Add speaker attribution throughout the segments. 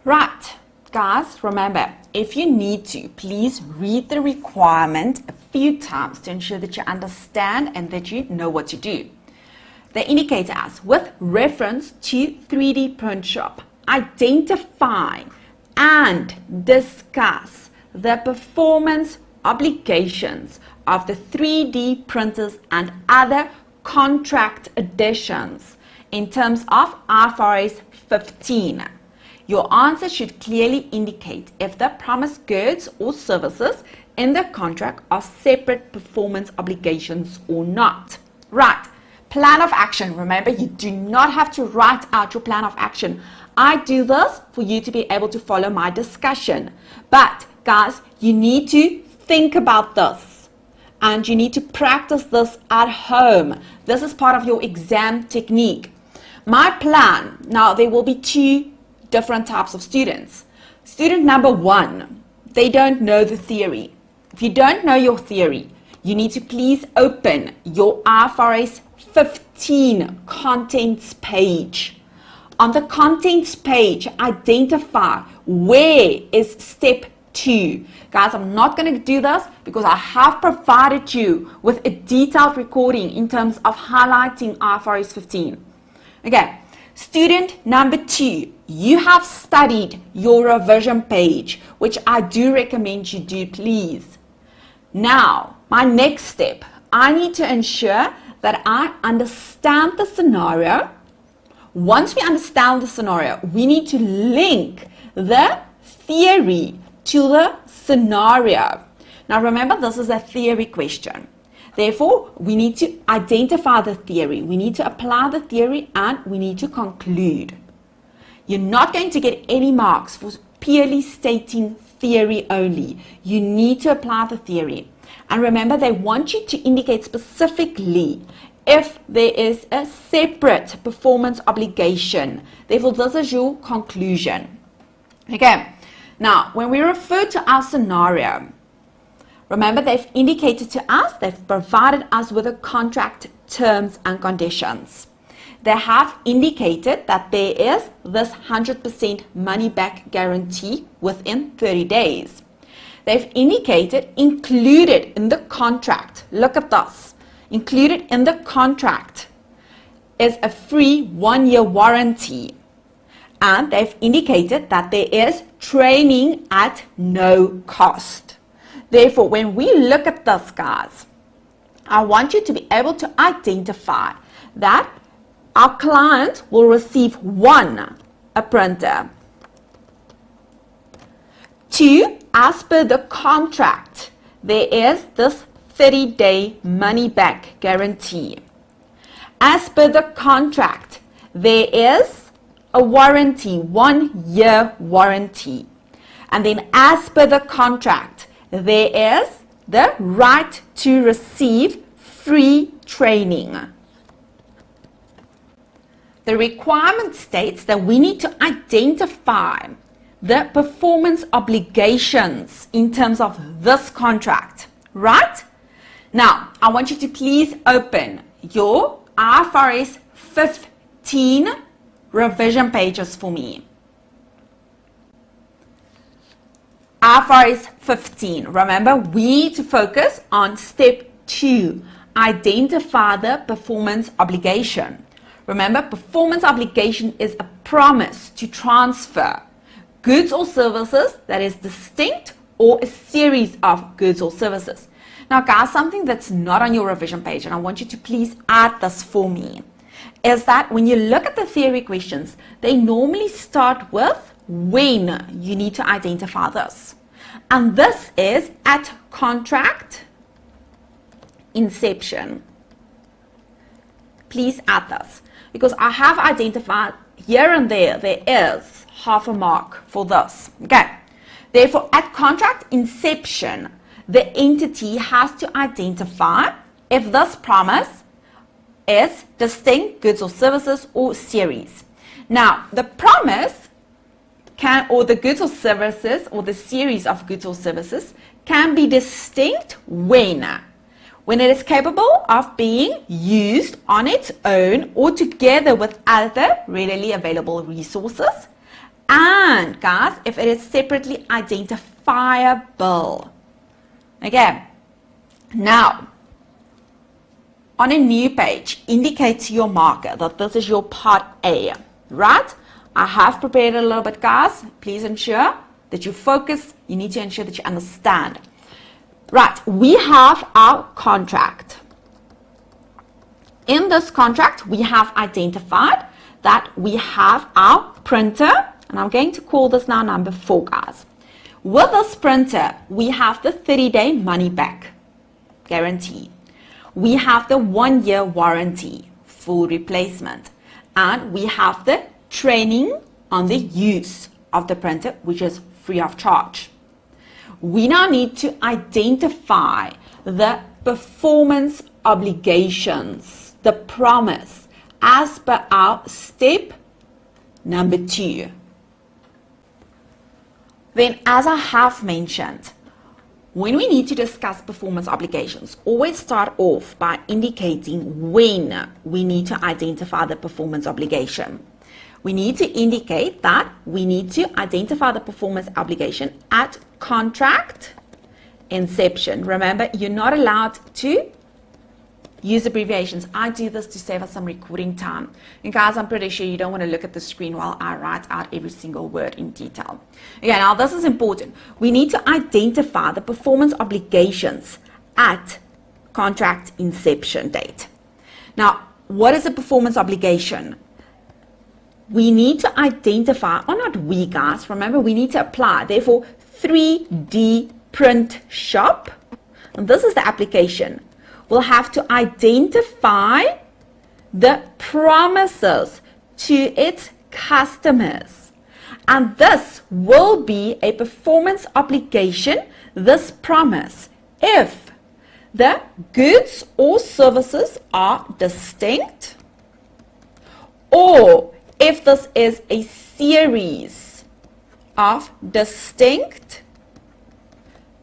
Speaker 1: Right, guys, remember, if you need to, please read the requirement a few times to ensure that you understand and that you know what to do. They indicate us with reference to 3D PrintShop, identify and discuss the performance obligations of the 3D printers and other contract additions in terms of IFRS 15. Your answer should clearly indicate if the promised goods or services in the contract are separate performance obligations or not. Right, plan of action. Remember, you do not have to write out your plan of action. I do this for you to be able to follow my discussion. But guys, you need to think about this and you need to practice this at home. This is part of your exam technique. My plan, now there will be two different types of students. Student number one, they don't know the theory. If you don't know your theory, you need to please open your IFRS 15 contents page. On the contents page, identify where is step 2. Guys, I'm not going to do this because I have provided you with a detailed recording in terms of highlighting IFRS 15. Okay, student number 2, you have studied your revision page, which I do recommend you do, please. Now, my next step, I need to ensure that I understand the scenario. Once we understand the scenario, we need to link the theory to the scenario. Now remember, this is a theory question. Therefore, we need to identify the theory, we need to apply the theory, and we need to conclude. You're not going to get any marks for purely stating theory only. You need to apply the theory. And remember, they want you to indicate specifically if there is a separate performance obligation. Therefore, this is your conclusion. Okay, now when we refer to our scenario, remember, they've indicated to us, they've provided us with the contract terms and conditions. They have indicated that there is this 100% money back guarantee within 30 days. They've indicated included in the contract, look at this, included in the contract is a free 1-year warranty. And they've indicated that there is training at no cost. Therefore, when we look at this, guys, I want you to be able to identify that our client will receive 1, a printer. 2, as per the contract, there is this 30-day money-back guarantee. As per the contract, there is a warranty, 1-year warranty. And then as per the contract, there is the right to receive free training. The requirement states that we need to identify the performance obligations in terms of this contract, right? Now, I want you to please open your IFRS 15 revision pages for me. IFRS 15. Remember, we need to focus on step 2, identify the performance obligation. Remember, performance obligation is a promise to transfer goods or services that is distinct or a series of goods or services. Now guys, something that's not on your revision page, and I want you to please add this for me, is that when you look at the theory questions, they normally start with when you need to identify this. And this is at contract inception. Please add this, because I have identified here and there is half a mark for this. Okay. Therefore, at contract inception, the entity has to identify if this promise is distinct goods or services or series. Now, the promise can, or the goods or services, or the series of goods or services can be distinct when it is capable of being used on its own or together with other readily available resources, and guys, if it is separately identifiable. Okay, now on a new page, indicate to your marker that this is your part A, right? I have prepared a little bit, guys. Please ensure that you focus. You need to ensure that you understand. Right, we have our contract. In this contract, we have identified that we have our printer, and I'm going to call this now number 4, guys. With this printer, we have the 30-day money back guarantee. We have the 1-year warranty, full replacement, and we have the training on the use of the printer, which is free of charge. We now need to identify the performance obligations, the promise, as per our step number 2. Then, as I have mentioned, when we need to discuss performance obligations, always start off by indicating when we need to identify the performance obligation. We need to indicate that we need to identify the performance obligation at contract inception. Remember, you're not allowed to use abbreviations. I do this to save us some recording time. And guys, I'm pretty sure you don't want to look at the screen while I write out every single word in detail. Okay, now this is important. We need to identify the performance obligations at contract inception date. Now, what is a performance obligation? We need to identify, or not we guys, remember we need to apply. Therefore, 3D PrintShop, and this is the application, will have to identify the promises to its customers. And this will be a performance obligation, this promise, if the goods or services are distinct, or if this is a series of distinct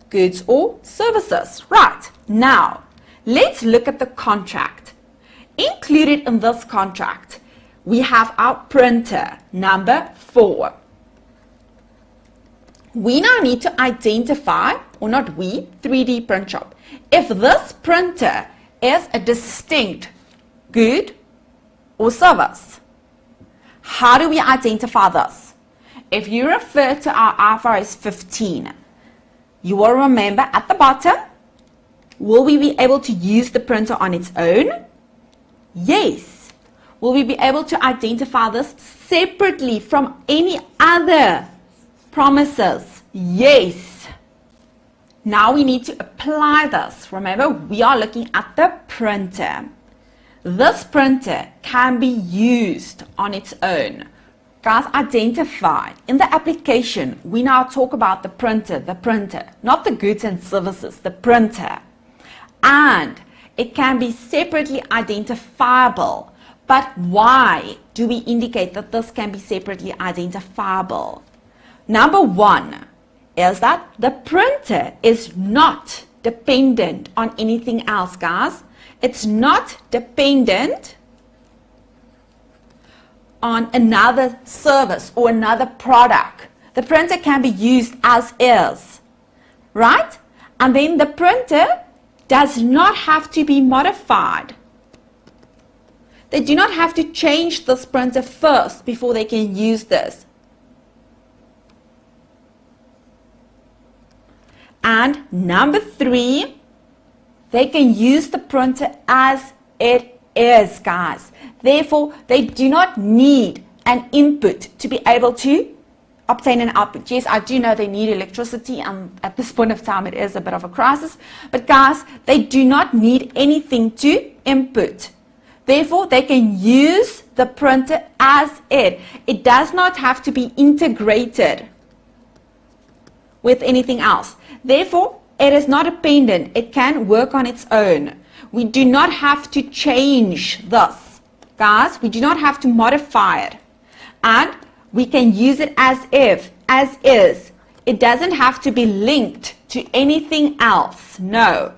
Speaker 1: goods or services. Right, now let's look at the contract. Included in this contract, we have our printer, number 4. We now need to identify, or not we, 3D PrintShop, if this printer is a distinct good or service. How do we identify this? If you refer to our IFRS 15, you will remember at the bottom, will we be able to use the printer on its own? Yes. Will we be able to identify this separately from any other promises? Yes. Now we need to apply this. Remember, we are looking at the printer. This printer can be used on its own. Guys, identify. In the application, we now talk about the printer, not the goods and services, the printer. And it can be separately identifiable. But why do we indicate that this can be separately identifiable? Number 1 is that the printer is not dependent on anything else, guys. It's not dependent on another service or another product. The printer can be used as is, right? And then the printer does not have to be modified. They do not have to change this printer first before they can use this. And number 3, they can use the printer as it is, guys. Therefore, they do not need an input to be able to obtain an output. Yes, I do know they need electricity, and at this point of time it is a bit of a crisis. But guys, they do not need anything to input. Therefore, they can use the printer as it. It does not have to be integrated with anything else. Therefore, it is not dependent. It can work on its own. We do not have to change this. Guys, we do not have to modify it. And we can use it as is. It doesn't have to be linked to anything else. No.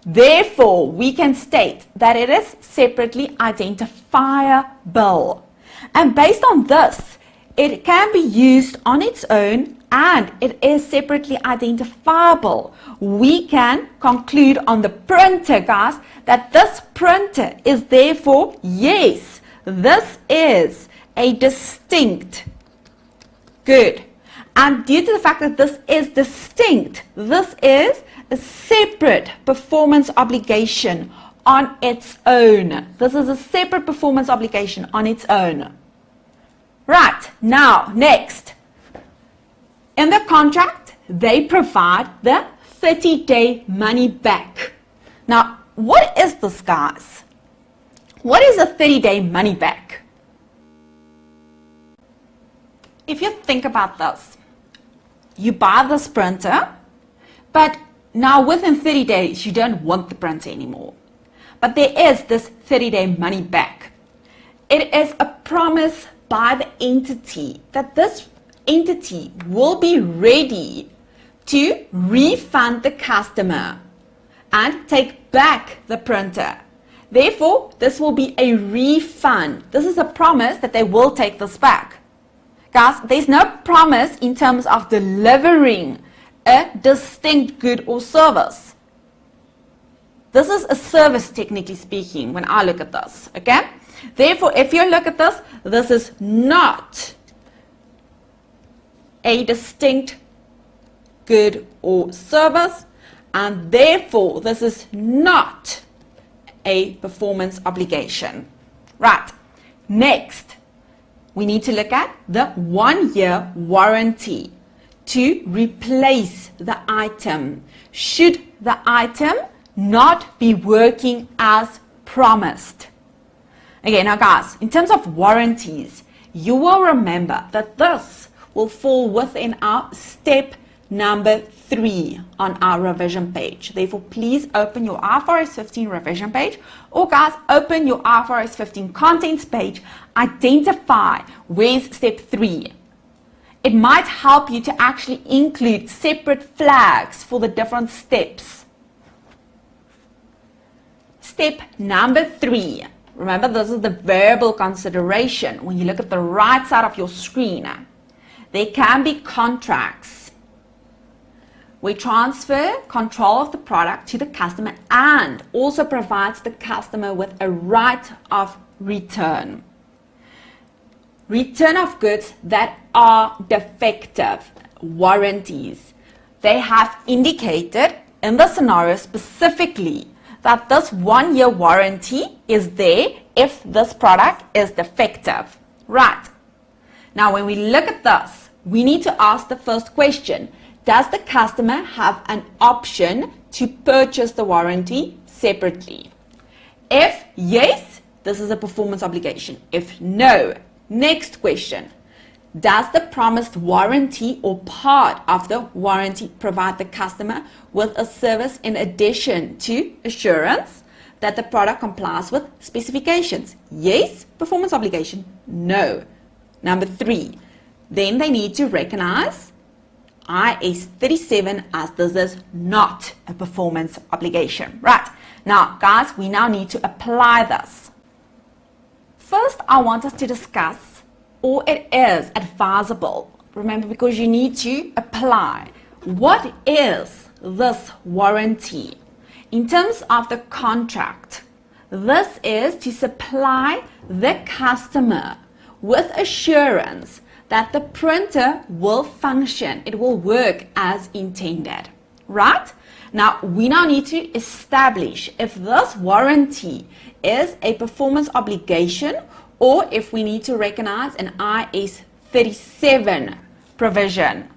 Speaker 1: Therefore, we can state that it is separately identifiable. And based on this, It can be used on its own and it is separately identifiable. We can conclude on the printer, guys, that this printer is therefore, yes, this is a distinct good. And due to the fact that this is distinct, this is a separate performance obligation on its own. This is a separate performance obligation on its own. Right, now, next. In the contract, they provide the 30-day money back. Now, what is this, guys? What is a 30-day money back? If you think about this, you buy this printer, but now within 30 days, you don't want the printer anymore. But there is this 30-day money back. It is a promise by the entity that this entity will be ready to refund the customer and take back the printer. Therefore, this will be a refund. This is a promise that they will take this back. Guys, there's no promise in terms of delivering a distinct good or service. This is a service, technically speaking, when I look at this, okay? Therefore, if you look at this, this is not a distinct good or service, and therefore, this is not a performance obligation. Right, next, we need to look at the 1-year warranty to replace the item should the item not be working as promised. Okay, now guys, in terms of warranties, you will remember that this will fall within our step number 3 on our revision page. Therefore, please open your IFRS 15 revision page, or guys, open your IFRS 15 contents page, identify where's step 3. It might help you to actually include separate flags for the different steps. Step number 3. Remember, this is the variable consideration. When you look at the right side of your screen, there can be contracts. We transfer control of the product to the customer and also provides the customer with a right of return. Return of goods that are defective, warranties. They have indicated in the scenario specifically that this 1-year warranty is there if this product is defective. Right. Now, when we look at this, we need to ask the first question. Does the customer have an option to purchase the warranty separately? If yes, this is a performance obligation. If no, next question. Does the promised warranty or part of the warranty provide the customer with a service in addition to assurance that the product complies with specifications? Yes, performance obligation. No. Number 3, then they need to recognize IS 37 as this is not a performance obligation. Right. Now, guys, we now need to apply this. First, I want us to discuss, or it is advisable, remember, because you need to apply, what is this warranty? In terms of the contract, this is to supply the customer with assurance that the printer will function, it will work as intended, right? Now, we now need to establish if this warranty is a performance obligation or if we need to recognize an IS 37 provision.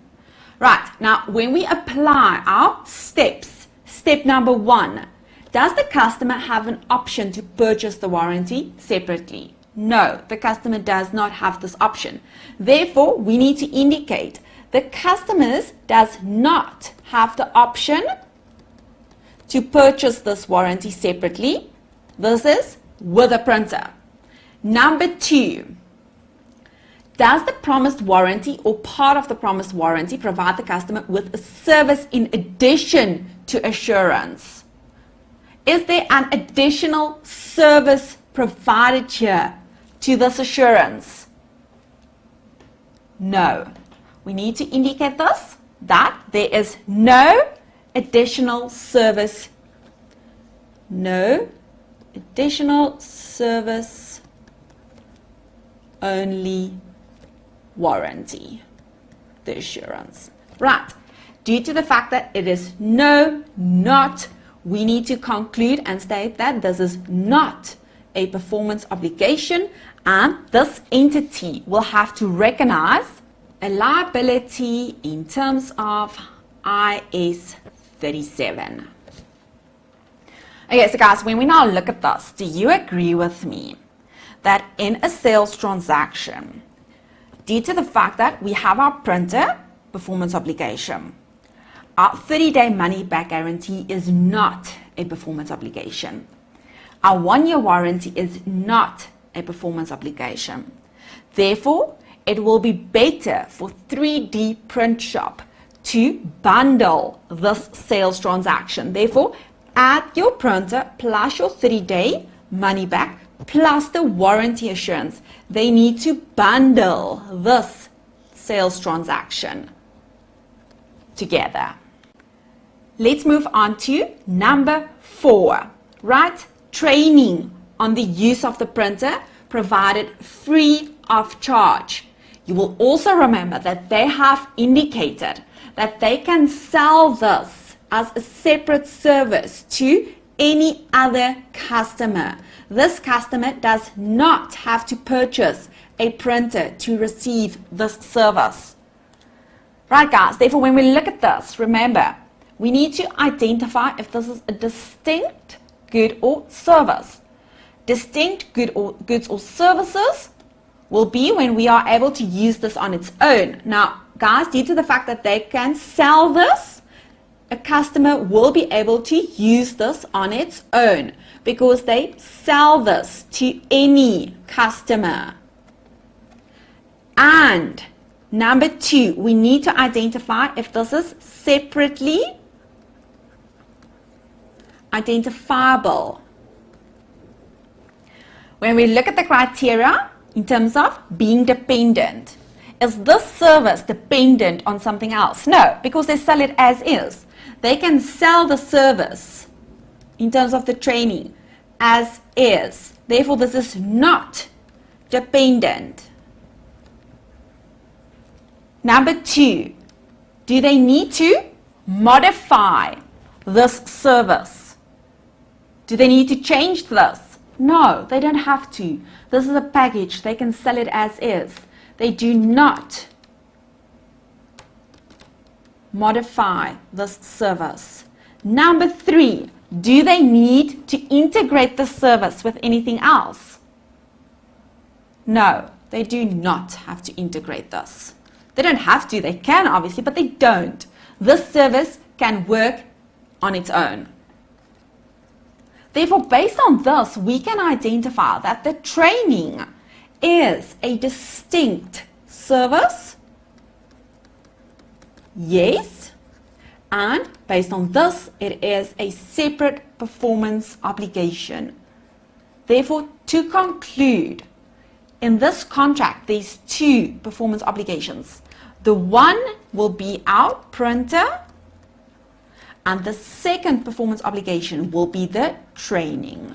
Speaker 1: Right, now when we apply our steps, step number 1, does the customer have an option to purchase the warranty separately? No, the customer does not have this option. Therefore, we need to indicate the customer does not have the option to purchase this warranty separately. This is with a printer. Number 2, does the promised warranty or part of the promised warranty provide the customer with a service in addition to assurance? Is there an additional service provided here to this assurance? no. We need to indicate this, that there is no additional service. No additional service, only warranty, the assurance. Right. Due to the fact that it is no, not, we need to conclude and state that this is not a performance obligation, and this entity will have to recognize a liability in terms of IS 37. Okay, so guys, when we now look at this, do you agree with me that in a sales transaction, due to the fact that we have our printer performance obligation, our 30-day money-back guarantee is not a performance obligation. Our 1-year warranty is not a performance obligation. Therefore, it will be better for 3D PrintShop to bundle this sales transaction. Therefore, add your printer plus your 30-day money-back plus the warranty assurance. They need to bundle this sales transaction together. Let's move on to number 4, right? Training on the use of the printer provided free of charge. You will also remember that they have indicated that they can sell this as a separate service to any other customer. This customer does not have to purchase a printer to receive this service. Right, guys, therefore when we look at this, remember, we need to identify if this is a distinct good or service. Distinct goods or services will be when we are able to use this on its own. Now, guys, due to the fact that they can sell this, a customer will be able to use this on its own because they sell this to any customer. And number 2, we need to identify if this is separately identifiable. When we look at the criteria in terms of being dependent, is this service dependent on something else? No, because they sell it as is. They can sell the service in terms of the training as is. Therefore, this is not dependent. Number 2, do they need to modify this service? Do they need to change this? No, they don't have to. This is a package. They can sell it as is. They do not modify this service. Number 3, do they need to integrate the service with anything else? No, they do not have to integrate this. They don't have to. They can, obviously, but they don't. This service can work on its own. Therefore, based on this, we can identify that the training is a distinct service. Yes. And based on this, it is a separate performance obligation. Therefore, to conclude, in this contract, there's 2 performance obligations. The one will be our printer, and the second performance obligation will be the training.